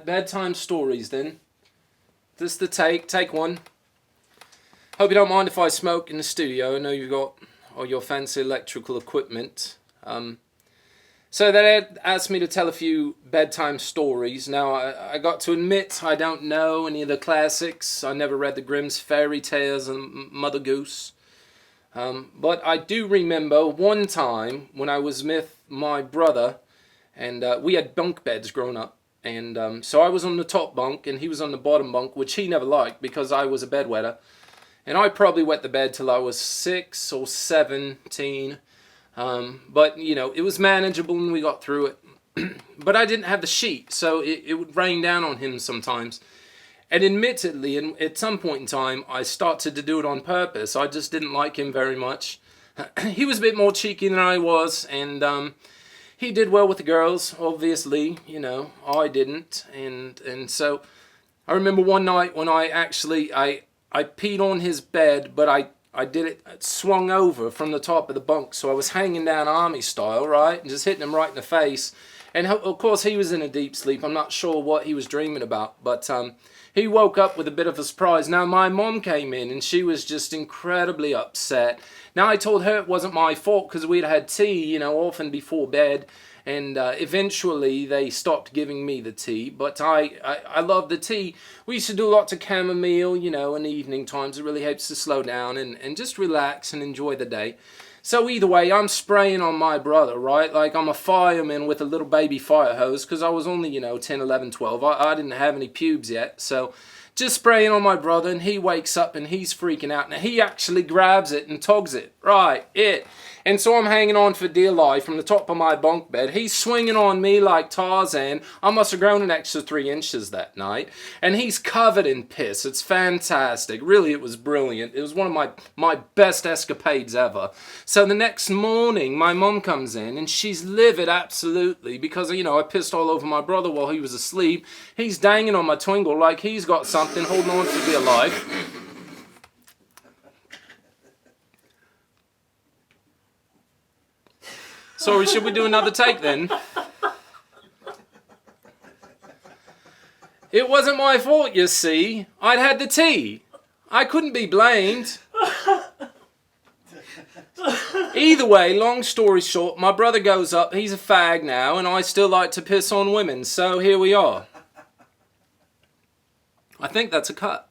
bedtime stories then. This is the take one. Hope you don't mind if I smoke in the studio. I know you've got all your fancy electrical equipment. So they asked me to tell a few bedtime stories. Now, I got to admit I don't know any of the classics. I never read the Grimm's fairy tales and Mother Goose. But I do remember one time when I was with my brother, and we had bunk beds growing up. And so I was on the top bunk, and he was on the bottom bunk, which he never liked because I was a bedwetter. And I probably wet the bed till I was 6 or 17. But, you know, it was manageable and we got through it. But I didn't have the sheet, so it would rain down on him sometimes. And admittedly, at some point in time, I started to do it on purpose. I just didn't like him very much. He was a bit more cheeky than I was, and he did well with the girls, obviously. You know, I didn't. And so I remember one night when I peed on his bed, but I did it swung over from the top of the bunk, so I was hanging down army style, right, and just hitting him right in the face. And of course he was in a deep sleep. I'm not sure what he was dreaming about, but he woke up with a bit of a surprise. Now my mom came in and she was just incredibly upset. Now I told her it wasn't my fault because we'd had tea, you know, often before bed. And eventually they stopped giving me the tea, but I love the tea. We used to do lots of chamomile, you know, in the evening times. It really helps to slow down and just relax and enjoy the day. So either way, I'm spraying on my brother, right? Like I'm a fireman with a little baby fire hose because I was only, you know, 10, 11, 12. I didn't have any pubes yet, so just spraying on my brother, and he wakes up and he's freaking out. Now he actually grabs it and tugs it, right, and so I'm hanging on for dear life from the top of my bunk bed. He's swinging on me like Tarzan. I must have grown an extra 3 inches that night, and he's covered in piss. It's fantastic. Really, it was brilliant. It was one of my best escapades ever. So the next morning, my mom comes in, and she's livid absolutely because, you know, I pissed all over my brother while he was asleep. He's dangling on my twingle like he's got something, holding on for dear life. Sorry, should we do another take then? It wasn't my fault, you see. I'd had the tea. I couldn't be blamed. Either way, long story short, my brother goes up, he's a fag now, and I still like to piss on women, so here we are. I think that's a cut.